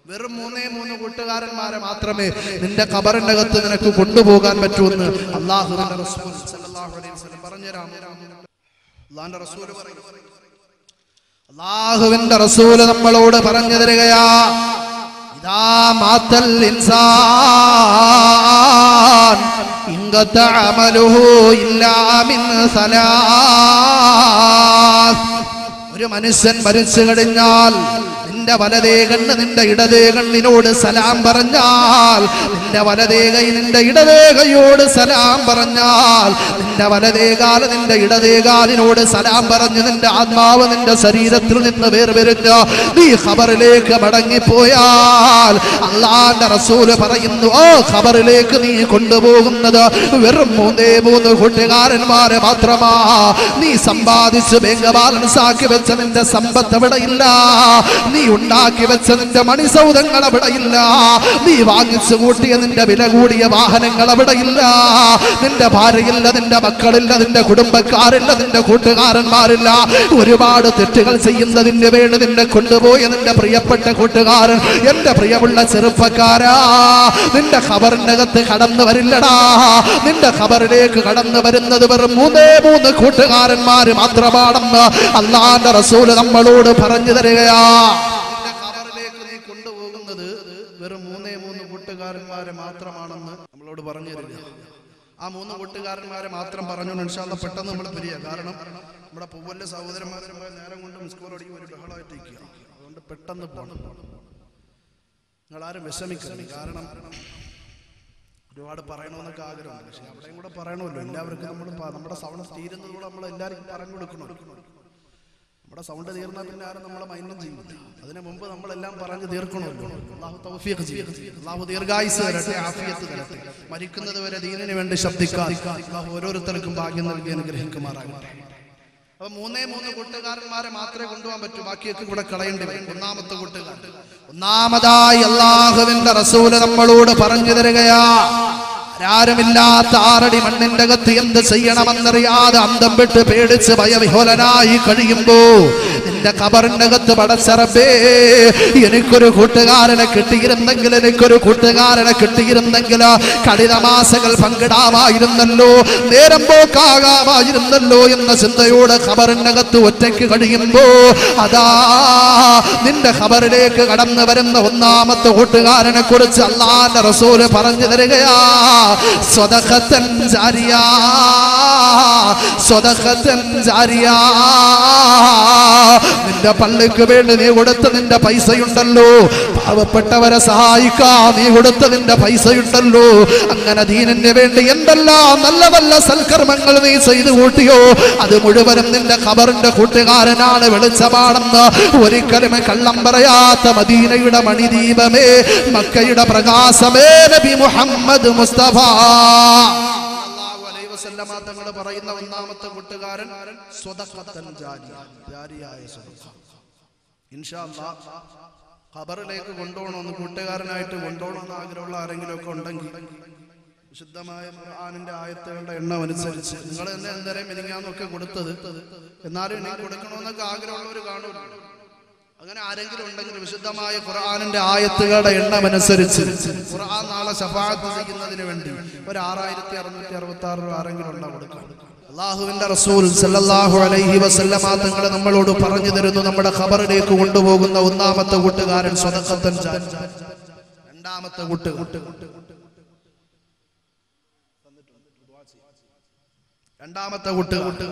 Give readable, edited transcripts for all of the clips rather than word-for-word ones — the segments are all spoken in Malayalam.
വെറും 3 കൂട്ടുകാരന്മാരെ മാത്രമേ നിന്റെ ഖബറിനകത്ത് നിനക്ക് കൊണ്ടുപോകാൻ പറ്റൂന്ന് അല്ലാഹുവിന്റെ റസൂൽ സല്ലല്ലാഹു അലൈഹി വസല്ലം പറഞ്ഞുതരാം. അല്ലാഹുവിന്റെ റസൂൽ പറയും, അല്ലാഹുവിന്റെ റസൂൽ നമ്മളോട് പറഞ്ഞു തരികയാ, ഇദാ മാതൽ ഇൻസാൻ ഇൻഖത അമലുഹു ഇല്ലാ മിൻ സലാസ്. ഒരു മനുഷ്യൻ മരിച്ചു കഴിഞ്ഞാൽ നിന്റെ വലതേ കണ്ണ് നിന്റെ ഇടതേ കണ്ണിനോട് സലാം പറഞ്ഞാൽ, നിന്റെ വലതേ കൈ നിന്റെ ഇടതേ കൈയോട് സലാം പറഞ്ഞാൽ, നിന്റെ വലതേ കാല് നിന്റെ ഇടതേ കാലിനോട് സലാം പറഞ്ഞ് നിന്റെ ആത്മാവ് നിന്റെ ശരീരത്തിൽ നിന്ന് വേർപിരിഞ്ഞ് നീ ഖബറിലേക്ക് മടങ്ങിപ്പോയാൽ അല്ലാഹുവിന്റെ റസൂൽ പറയുന്നു, ഓ ഖബറിലേക്ക് നീ കൊണ്ടുപോകുന്നത് വെറും 3 കൂട്ടുകാരന്മാരെ മാത്രമാ. നീ സമ്പാദിച്ച് ബാങ്ക് ബാലൻസ് ആക്കി വെച്ച നിന്റെ സമ്പത്ത് എവിടെയില്ല, നീ ഉണ്ടാക്കി വെച്ച നിന്റെ മണിസൗധങ്ങൾ എവിടെയില്ല, നീ വാങ്ങിച്ചു കൂട്ടിയ നിന്റെ വില കൂടിയ വാഹനങ്ങൾ എവിടെയില്ല, നിന്റെ ഭാര്യയില്ല, നിന്റെ മക്കളില്ല, നിന്റെ കുടുംബക്കാരില്ല, നിന്റെ കൂട്ടുകാരന്മാരില്ല. ഒരുപാട് തെറ്റുകൾ ചെയ്യുന്നതിന് വേണ്ടി നിന്നെ കൊണ്ടുപോയ നിന്റെ പ്രിയപ്പെട്ട കൂട്ടുകാരൻ, എന്റെ പ്രിയമുള്ള ചെറുപ്പക്കാരാ, നിന്റെ ഖബറിനകത്ത് കടന്നു വരില്ലടാ. നിന്റെ ഖബറിലേക്ക് കടന്നു വരുന്നത് വെറും 3 കൂട്ടുകാരന്മാര് മാത്രമാണെന്ന് അല്ലാഹുവിന്റെ റസൂൽ നമ്മളോട് പറഞ്ഞു തരികയാ. ഖബറിലേക്ക് നീ കൊണ്ടുപോകുന്നത് വെറും 3 കൂട്ടുകാരന്മാരെ മാത്രമാണെന്ന് നമ്മളോട് പറഞ്ഞു തരിക. ആ 3 കൂട്ടുകാരന്മാരെ മാത്രം പറഞ്ഞു ഇൻഷാ അല്ലാഹ് പെട്ടെന്ന് നമ്മൾ പിരിയാ. കാരണം നമ്മുടെ പൂവല്ല സഹോദരന്മാരെ നേരം കൊണ്ട് മിസ്കോൾ അടിക്കും, ഒരു ബഹളമായിട്ടിരിക്കുക. അതുകൊണ്ട് പെട്ടെന്ന് പോകണം. നിങ്ങളാരും വിഷമിക്കണം. കാരണം ഒരുപാട് പറയണമെന്നൊക്കെ ആഗ്രഹമുണ്ട്, പക്ഷെ അവിടെയും കൂടെ പറയണമല്ലോ. എല്ലാവർക്കും നമ്മുടെ സൗണ്ട് തീരുന്നതുകൂടെ നമ്മൾ എല്ലാവർക്കും പറഞ്ഞു കൊടുക്കണം. നമ്മുടെ സൗണ്ട് തീർന്നാൽ പിന്നെ ആരും നമ്മളെ മൈൻഡും ചെയ്യില്ല. അതിനു മുമ്പ് നമ്മളെല്ലാം പറഞ്ഞു തീർക്കണമല്ലോ. അല്ലാഹു തൗഫീഖ് ചെയ്യട്ടെ, അല്ലാഹു ദീർഘായുസ്സ് തരട്ടെ, ആഫിയത്ത് തരട്ടെ. മരിക്കുന്നത് വരെ ദീനിന് വേണ്ടി ശബ്ദിക്കാൻ അല്ലാഹു ഓരോരുത്തർക്കും ഭാഗ്യം നൽകി അനുഗ്രഹിക്കുമാറാകട്ടെ. അപ്പൊ 3 കൂട്ടുകാരന്മാരെ മാത്രമേ കൊണ്ടുപോകാൻ പറ്റൂ, ബാക്കിയൊക്കെ കൂടെ കളയേണ്ടി വരും. ഒന്നാമത്തെ കൂട്ടുകാരൻ, ഒന്നാമതായി അല്ലാഹുവിന്റെ റസൂൽ നമ്മളോട് പറഞ്ഞു തരികയാ, ആരുമില്ലാത്ത 6 അടി മണ്ണിന്റെ അകത്ത് എന്ത് ചെയ്യണമെന്നറിയാതെ അന്തം വിട്ട് പേടിച്ച് ഭയവിഹ്വലനായി കഴിയുമ്പോ നിന്റെ ഖബറിന്റെ അകത്ത് പടച്ച റബ്ബേ, എനിക്കൊരു കൂട്ടുകാരനെ കിട്ടിയിരുന്നെങ്കിൽ, എനിക്കൊരു കൂട്ടുകാരനെ കിട്ടിയിരുന്നെങ്കിൽ കഠിനമാസങ്ങൾ പങ്കിടാമായിരുന്നല്ലോ, നേരം പോക്കാകാമായിരുന്നല്ലോ എന്ന ചിന്തയോടെ ഖബറിന്റെ അകത്ത് ഒറ്റയ്ക്ക് കഴിയുമ്പോ അതാ നിന്റെ ഖബറിലേക്ക് കടന്നു വരുന്ന ഒന്നാമത്തെ കൂട്ടുകാരനെ കുറിച്ച് അല്ലാഹുവിന്റെ റസൂൽ പറഞ്ഞു തരികയാ, സ്വദഖത്തൻ ജാരിയ, സ്വദഖത്തൻ ജാരിയ. നിന്റെ പള്ളിക്ക് വേണ്ടി നീ കൊടുത്ത നിന്റെ പൈസയുണ്ടല്ലോ, പാവപ്പെട്ടവരെ സഹായിക്കാൻ നീ കൊടുത്ത നിന്റെ പൈസയുണ്ടല്ലോ, അങ്ങനെ ദീനിന് വേണ്ടി എന്തെല്ലാം നല്ല നല്ല സൽക്കർമ്മങ്ങൾ നീ ചെയ്തു കൂട്ടിയോ അത് മുഴുവനും നിന്റെ ഖബറിന്റെ കൂട്ടുകാരനാണ്. വെളിച്ചമാണെന്ന് ഒരിക്കലും കള്ളം പറയാത്ത മദീനയുടെ മണിദീപമേ, മക്കയുടെ പ്രകാശമേ, നബി മുഹമ്മദ് മുസ്തഫ സല്ലല്ലാഹു അലൈഹി വസല്ലമ തങ്ങൾ പറയുന്ന ഒന്നാമത്തെ കൂട്ടുകാരൻ സ്വദഖത്തൻ ജാരിയ, ജാരിയായ സ്വദഖ. ഇൻഷാ അല്ലാഹ് ഖബറിലേക്ക് കൊണ്ടുപോകണമെന്ന്, കൂട്ടുകാരനായിട്ട് കൊണ്ടുപോകണമെന്ന് ആഗ്രഹമുള്ള ആരെങ്കിലും ഒക്കെ ഉണ്ടെങ്കിൽ വിശുദ്ധമായ ഖുർആനിന്റെ ആയത്തുകളുടെ എണ്ണം അനുസരിച്ച് നിങ്ങൾ തന്നെ എന്തേലും മിനിങ്ങാന്നൊക്കെ കൊടുത്തത്, എന്നാലും എനിക്ക് കൊടുക്കണമെന്നൊക്കെ ആഗ്രഹമുള്ളവർ കാണുമല്ലോ. അങ്ങനെ ആരെങ്കിലും ഉണ്ടെങ്കിൽ വിശുദ്ധമായ ഖുർആനിന്റെ ആയത്തുകളുടെ എണ്ണം അനുസരിച്ച് ഖുർആൻ നാളെ ശഫാഅത്ത് ചെയ്യുന്നതിന് വേണ്ടി ഒരു 6666 രൂപ ആരെങ്കിലും ഉണ്ടാ കൊടുക്കാം. അല്ലാഹുവിന്റെ റസൂൽ സല്ലല്ലാഹു അലൈഹി വസല്ലമ തങ്ങൾ നമ്മളോട് പറഞ്ഞു തരുന്നു, നമ്മുടെ ഖബറിലേക്ക് കൊണ്ടുപോകുന്ന ഒന്നാമത്തെ കൂട്ടുകാരൻ സ്വദഖത്തൻ ജാരിയ. രണ്ടാമത്തെ കൂട്ടുകാരൻ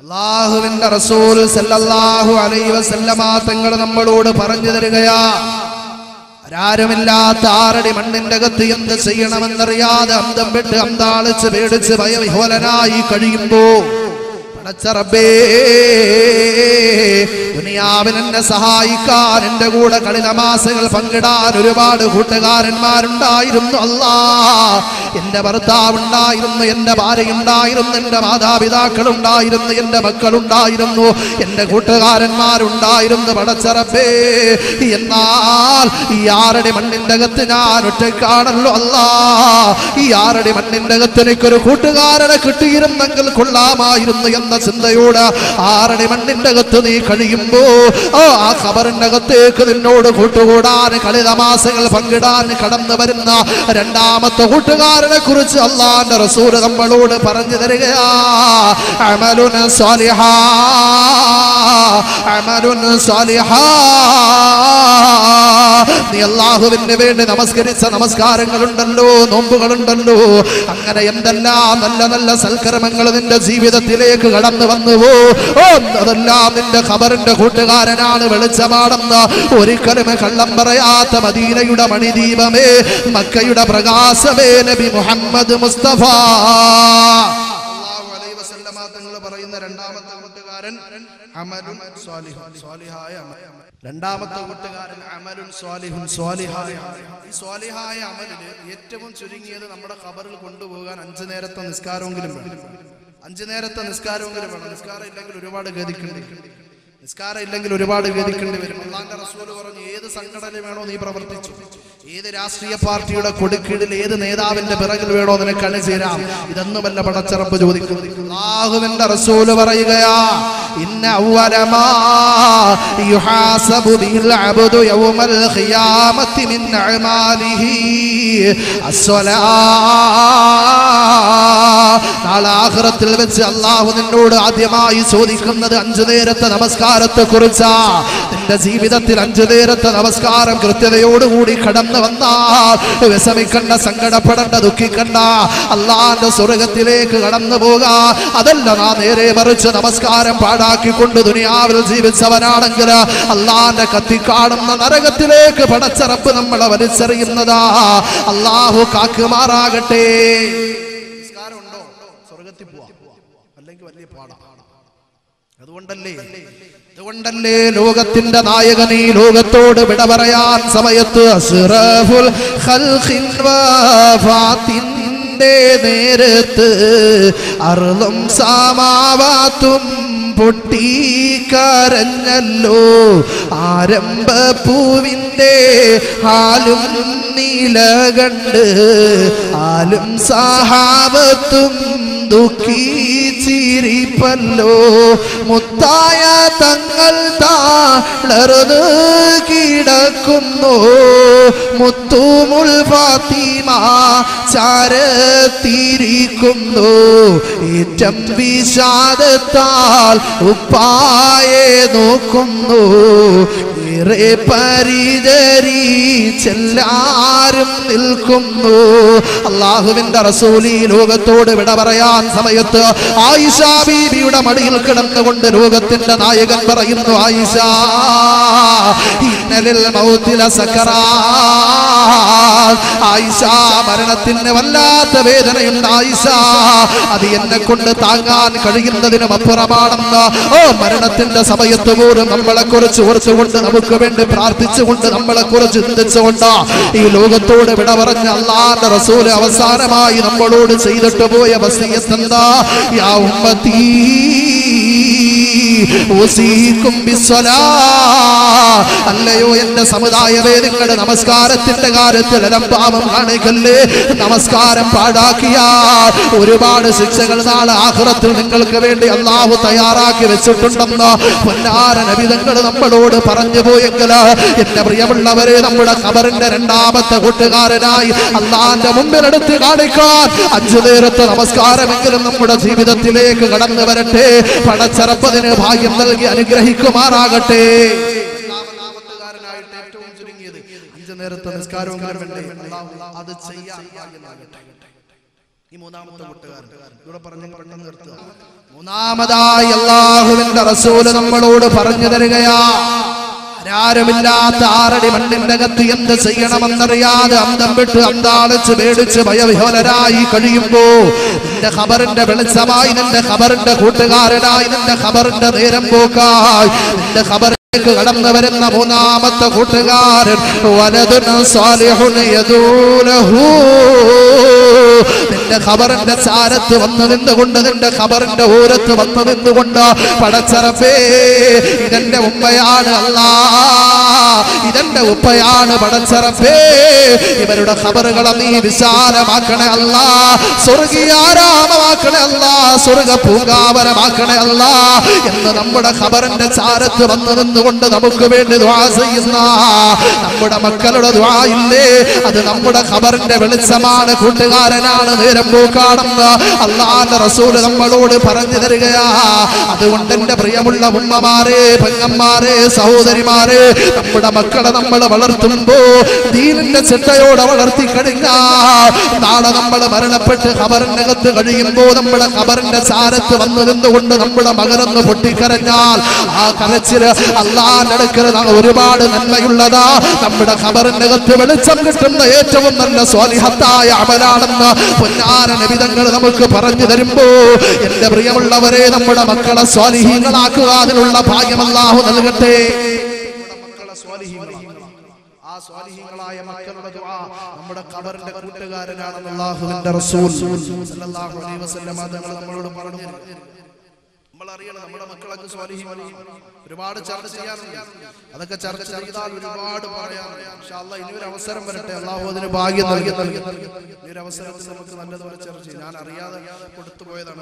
അല്ലാഹുവിന്റെ റസൂൽ സല്ലല്ലാഹു അലൈഹി വസല്ലമ തങ്ങൾ നമ്മളോട് പറഞ്ഞു തരികയാ, ആരുമില്ലാത്ത 6 അടി മണ്ണിന്റെ അകത്ത് എന്ത് ചെയ്യണമെന്നറിയാതെ അന്തം വിട്ട് അന്താളിച്ച് പേടിച്ച് ഭയവിഹ്വലനായി കഴിയുമ്പോ പടച്ച റബ്ബേ, ദുനിയാവിൽ എന്നെ സഹായിക്കാൻ, എന്റെ കൂടെ കഠിനമാസങ്ങൾ പങ്കിടാൻ ഒരുപാട് കൂട്ടുകാരന്മാരുണ്ടായിരുന്നു. അല്ലാ, എന്റെ ഭർത്താവുണ്ടായിരുന്നു, എന്റെ ഭാര്യയുണ്ടായിരുന്നു, എന്റെ മാതാപിതാക്കളുണ്ടായിരുന്നു, എന്റെ മക്കളുണ്ടായിരുന്നു, എന്റെ കൂട്ടുകാരന്മാരുണ്ടായിരുന്നു. പടച്ച റബ്ബേ, എന്നാൽ ഈ 6 അടി മണ്ണിന്റെ അകത്ത് ഞാൻ ഒറ്റയ്ക്കാണല്ലോ. അല്ലാ, ഈ 6 അടി മണ്ണിന്റെ അകത്ത് എനിക്കൊരു കൂട്ടുകാരനെ കിട്ടിയിരുന്നെങ്കിൽ കൊള്ളാമായിരുന്നു എന്ന ചിന്തയോട് 6 അടി മണ്ണിന്റെ അകത്ത് നീ കഴിയും കഴിയുമ്പോ ആ ഖബറിന്റെ അകത്തേക്ക് നിന്നോട് കൂട്ടുകൂടാൻ കളിതമാസകൾ പങ്കിടാൻ കടന്നു വരുന്ന രണ്ടാമത്തെ കൂട്ടുകാരനെ കുറിച്ച് അല്ലാഹുവിന്റെ റസൂൽ നമ്മളോട് പറഞ്ഞു തരികയാ. അമലുൻ സാലിഹാ, അമലുൻ സാലിഹാ. നീ അല്ലാഹുവിന് വേണ്ടി നമസ്കരിച്ച നമസ്കാരങ്ങളുണ്ടല്ലോ, നോമ്പുകളുണ്ടല്ലോ, അങ്ങനെ എന്തെല്ലാം നല്ല നല്ല സൽക്കർമ്മങ്ങൾ നിന്റെ ജീവിതത്തിലേക്ക് കടന്നു വന്നുവോ, അതെല്ലാം നിന്റെ ഖബറിന്റെ കൂട്ടുകാരനാണ്, വെളിച്ചമാണെന്ന് ഒരിക്കലും കള്ളം പറയാത്ത മദീനയുടെ മണിദീപമേ, മക്കയുടെ പ്രകാശമേ, നബി മുഹമ്മദ് മുസ്തഫ സല്ലല്ലാഹു അലൈഹി വസല്ലമ തങ്ങൾ പറയുന്ന രണ്ടാമത്തെ കൂട്ടുകാരൻ അമലുൻ സ്വാലിഹുൻ, സ്വാലിഹായ അമൽ. രണ്ടാമത്തെ കൂട്ടുകാരൻ അമലുൻ സ്വാലിഹുൻ, സ്വാലിഹായ അമൽ. ഈ സ്വാലിഹായ അമലിന് ഏറ്റവും ചുരുങ്ങിയത് നമ്മുടെ ഖബറിൽ കൊണ്ടുപോകാൻ 5 നേരത്തെ നിസ്കാരമെങ്കിലും വേണം. 5 നേരത്തെ നിസ്കാരമെങ്കിലും വേണം. നിസ്കാരം ഇല്ലെങ്കിൽ ഒരുപാട് ഗതിക്കേണ്ടി വരും. അല്ലാഹുവിന്റെ റസൂൽ പറഞ്ഞു, ഏത് സംഘടന വേണോ നീ പ്രവർത്തിച്ചു, ഏത് രാഷ്ട്രീയ പാർട്ടിയുടെ കൊടുക്കീഴിൽ ഏത് നേതാവിന്റെ പിറകിൽ വേണോ നിനക്ക് അണിചേരാം, ഇതൊന്നുമല്ല പടച്ചറപ്പ് ചോദിക്കുന്നു. അല്ലാഹുവിന്റെ റസൂൽ പറയുകയാ, ഇന്ന അവ്വലമാ യുഹാസബു ബിൽ അബ്ദു യൗമൽ ഖിയാമത്തി മിൻ അഅമാലിഹി അസ്സലാ. നാളെ ആഖിറത്തിൽ വെച്ച് അല്ലാഹു നിന്നോട് ആദ്യമായി ചോദിക്കുന്നത് 5 നേരത്തെ നമസ്കാരത്തെ കുറിച്ചാ. നിന്റെ ജീവിതത്തിൽ 5 നേരത്തെ നമസ്കാരം കൃത്യതയോടുകൂടി കടന്നു വന്നാൽ വിഷമിക്കണ്ട, സങ്കടപ്പെടണ്ട, ദുഃഖിക്കണ്ട, അല്ലാഹുവിന്റെ സ്വർഗ്ഗത്തിലേക്ക് കടന്നു പോകാ. അതല്ല നാം നേരെ മറിച്ച് നമസ്കാരം പാഴാക്കിക്കൊണ്ട് ദുനിയാവിൽ ജീവിച്ചവനാണെങ്കിൽ അല്ലാഹുവിന്റെ കത്തിക്കാടുന്ന നരകത്തിലേക്ക് പടച്ചറപ്പ് നമ്മളെ വലിച്ചെറിയുന്നതാ. അല്ലാഹു കാക്കുമാറാകട്ടെ. നിസ്കാരം ഉണ്ടോ സ്വർഗ്ഗത്തിൽ പോവാ, അല്ലെങ്കിൽ വലിയ പാടാ. അതുകൊണ്ടല്ലേ ലോകത്തിന്റെ നായകൻ ഈ ലോകത്തോട് വിട പറയാൻ സമയത്ത് അസ്റഫുൽ ഖൽഖിൻ വഫാത്തിന്റെ നേരത്ത് അർളും സമാവാത്തും പൊട്ടിക്കരഞ്ഞല്ലോ. ആരംഭപ്പൂവിന്റെ ഹാലും നീല കണ്ട് ആലും സഹാബത്തും ദുഃഖിച്ചിരിപ്പല്ലോ. മുത്തായ തങ്ങൾ താളർന്ന് കിടക്കുന്നു, മുത്തുമുൽ ഫാത്തിമ ചാരത്തിരിക്കുന്നു. ഏറ്റം വിഷാദത്താൽ ഉപ്പായെ നോക്കുന്നു, ഏറെ പരിചരിച്ചെല്ലാരും നിൽക്കുന്നു. അല്ലാഹുവിന്റെ റസൂൽ ഈ ലോകത്തോട് വിട പറയാൻ സമയത്ത് ആയിഷ ബീബിയുടെ മടിയിൽ കിടന്നുകൊണ്ട് ലോകത്തിന്റെ നായകൻ പറയുന്നു, ആയിഷ ഇന്നലിൽ മൗതില സക്കറാത്ത്. ആയിഷ, മരണത്തിന് വല്ലാത്ത വേദനയുണ്ട് ആയിഷ, അത് എന്നെ കൊണ്ട് താങ്ങാൻ കഴിയുന്നതിനും അപ്പുറമാണെന്ന്. മരണത്തിന്റെ സമയത്ത് പോലും നമ്മളെ കുറിച്ച് ഓർത്തുകൊണ്ട്, നമുക്ക് വേണ്ടി പ്രാർത്ഥിച്ചുകൊണ്ട്, നമ്മളെ കുറിച്ച് ചിന്തിച്ചുകൊണ്ട് ഈ ലോകത്തോട് വിട പറഞ്ഞ അല്ലാഹുവിന്റെ റസൂൽ അവസാനമായി നമ്മളോട് ചെയ്തിട്ട് പോയ വസിയത്ത് എന്താ? യാ ഉമ്മത്തി ഉസീകും ബിസ്സലാ. അല്ലയോ എന്റെ സമുദായമേ, നിങ്ങളുടെ നമസ്കാരത്തിന്റെ കാര്യത്തിൽ അലംഭാവം കാണിക്കല്ലേ. നമസ്കാരം പാഴാക്കിയാൽ ഒരുപാട് ശിക്ഷകൾ നാളെ ആഖിറത്തിൽ നിങ്ങൾക്ക് വേണ്ടി അല്ലാഹു തയ്യാറാക്കി വെച്ചിട്ടുണ്ടെന്ന് പൊന്നാര നബി തങ്ങൾ നമ്മളോട് പറഞ്ഞു പോയെങ്കിൽ എന്റെ പ്രിയമുള്ളവരെ, നമ്മുടെ ഖബറിന്റെ രണ്ടാമത്തെ കൂട്ടുകാരനായി അല്ലാഹുവിന്റെ മുമ്പിൽ എടുത്ത് കാണിക്കാൻ 5 നേരത്തെ നമസ്കാരമെങ്കിലും നമ്മുടെ ജീവിതത്തിലേക്ക് കടന്നു വരട്ടെ. പടച്ചറപ്പതിന് ഭാഗ്യം നൽകി അനുഗ്രഹിക്കുമാറാകട്ടെ. ഏറ്റവും ചുരുങ്ങിയത് 5 നേരത്തെ നിസ്കാരമെങ്കിലും അത് ചെയ്യാൻ ഭാഗ്യമാകട്ടെ. ഈ മൂന്നാമത്തെ കൂട്ടുകാരൻ ഇവിടെ പറഞ്ഞു നിർത്തുക. മൂന്നാമതായി അല്ലാഹുവിന്റെ റസൂൽ നമ്മളോട് പറഞ്ഞു തരികയാ, ആരുമില്ലാത്ത 6 അടി മണ്ണിന്റെ അകത്ത് എന്ത് ചെയ്യണമെന്നറിയാതെ അന്തം വിട്ട് അന്താളിച്ച് പേടിച്ച് ഭയവിഹ്വലരായി കഴിയുമ്പോ നിന്റെ ഖബറിന്റെ വെളിച്ചമായി, നിന്റെ ഖബറിന്റെ കൂട്ടുകാരനായി, നിന്റെ ഖബറിന്റെ നേരം പോക്കായി നിന്റെ ഖബറിലേക്ക് കടന്നു വരുന്ന മൂന്നാമത്തെ കൂട്ടുകാരൻ വലദുൻ സാലിഹുൻ യദൂലഹു. നിന്റെ ഖബറിന്റെ ചാരത്ത് വന്നു നിന്നുകൊണ്ട് നിന്റെ ഖബറിന്റെ ഓരത്ത് വന്നു നിന്നുകൊണ്ട് പടച്ചറപ്പേ ഇതെന്റെ ഉമ്മയാണ് അല്ലാ, ഇതെന്റെ ഉപ്പയാണ് പടച്ചറപ്പേ, ഇവരുടെ ഖബറുകളെ നീ വിശാലമാക്കണേ അല്ലാ, സ്വർഗീയാരാമമാക്കണേ അല്ലാ, സ്വർഗ പൂങ്കാവനമാക്കണേ അല്ലാ എന്ന് നമ്മുടെ ഖബറിന്റെ ചാരത്ത് വന്നു നിന്നുകൊണ്ട് നമുക്ക് വേണ്ടി ദുആ ചെയ്യുന്ന നമ്മുടെ മക്കളുടെ ദുആ ഇല്ലേ, അത് നമ്മുടെ ഖബറിന്റെ വെളിച്ചമാണ്, കൂട്ടുകാരനാണ്, നേരം പോക്കാണെന്ന് അല്ലാഹുവിന്റെ റസൂൽ നമ്മളോട് പറഞ്ഞു തരികയാ. അതുകൊണ്ട് എന്റെ പ്രിയമുള്ള ഉമ്മമാരെ, പെങ്ങന്മാരെ, സഹോദരിമാരെ, നമ്മുടെ മക്കളെ നമ്മൾ വളർത്തുമ്പോ ദീനിന്റെ ചിട്ടയോടെ വളർത്തി കഴിഞ്ഞാൽ നാളെ നമ്മൾ മരണപ്പെട്ട് ഖബറിനകത്ത് കഴിയുമ്പോ നമ്മുടെ ഖബറിന്റെ ചാരത്ത് വന്നു നിന്നുകൊണ്ട് നമ്മുടെ മകനൊന്ന് പൊട്ടിക്കരഞ്ഞാൽ ആ കരച്ചില് അല്ലാഹുവിന്റെ അടുക്കൽ ഒരുപാട് നന്മയുള്ളതാ. നമ്മുടെ ഖബറിനകത്ത് വെളിച്ചം കിട്ടുന്ന ഏറ്റവും നല്ല സ്വാലിഹത്തായ അമലാണെന്ന് പൊന്നാര നബി തങ്ങൾ നമുക്ക് പറഞ്ഞു തരുമ്പോ എന്റെ പ്രിയമുള്ളവരെ, നമ്മുടെ മക്കളെ സ്വാലിഹീങ്ങളാക്കുക, അതിനുള്ള ഭാഗ്യം അല്ലാഹു നൽകട്ടെ. ആ സ്വാലിഹീങ്ങളായ മക്കളുടെ ദുആ നമ്മുടെ ഖബറിന്റെ കൂട്ടുകാരനാണെന്ന് അല്ലാഹുവിന്റെ റസൂൽ സല്ലല്ലാഹു അലൈഹി വസല്ലം തങ്ങൾ നമ്മളോട് പറഞ്ഞു. നമ്മൾ അറിയണം നമ്മുടെ മക്കളൊക്കെ സ്വാലിഹീങ്ങളാണ്. ഒരുപാട് ചർച്ച ചെയ്യാറുണ്ട്, അതൊക്കെ ചർച്ച ചെയ്താൽ ഒരുപാട് പറയാറുണ്ട്. ഇൻഷാ അല്ലാഹ് ഇനി ഒരു അവസരം വരട്ടെ, അല്ലാഹു അതിന് ഭാഗ്യം നൽകി. ഈ ഒരു അവസരത്തിൽ നമുക്ക് നല്ലതുപോലെ ചർച്ച ചെയ്യാം. ഞാൻ അറിയാതെ കൊടുത്തുപോയതാണ്.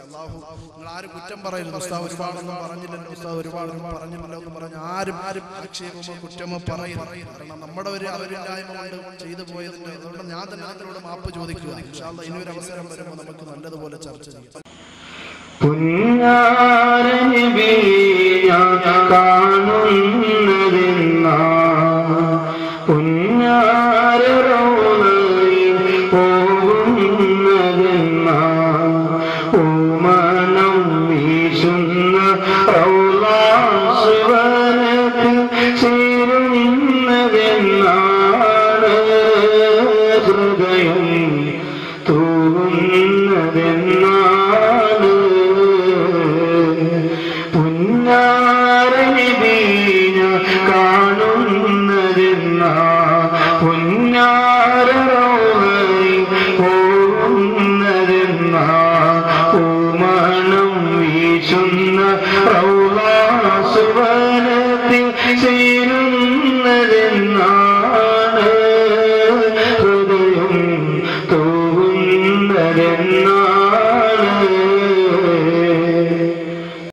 അല്ലാഹു നിങ്ങൾ ആരും കുറ്റം പറയരുത്. ഉസ്താദ് ഒരുപാടൊന്നും പറഞ്ഞില്ലല്ലോ, ഉസ്താദ് ഒരുപാടൊന്നും പറഞ്ഞില്ലല്ലോ എന്ന് പറഞ്ഞ് ആരും ആക്ഷേപമോ കുറ്റമോ പറയരുത്. കാരണം നമ്മുടെ ഒരു അവരില്ലായ്മ കൊണ്ട് ചെയ്തു പോയതിന്റെ, അതുകൊണ്ട് ഞാൻ തന്നെ അതിനോട് മാപ്പ് ചോദിക്കുക. ഇൻഷാ അല്ലാഹ് ഇനി ഒരു അവസരം വരുമ്പോൾ നമുക്ക് നല്ലതുപോലെ ചർച്ച ചെയ്യാം. കാണുന്നതെന്നാ പുഞ്ഞാരറോളയിൽ പോകുന്നതെന്നാ ഓമനം വീശുന്ന റൗളാസുവനത്തിൽ ചേരുന്നതെന്നാണ് ഹൃദയം തൂകുന്നതെന്നാണ് കാണുന്നതെന്നാ പുഞ്ഞാരറോളയിൽ പോകുന്നതെന്നാ ഓമനം വീശുന്ന റൗളാസുവനത്തിൽ ചേരുന്ന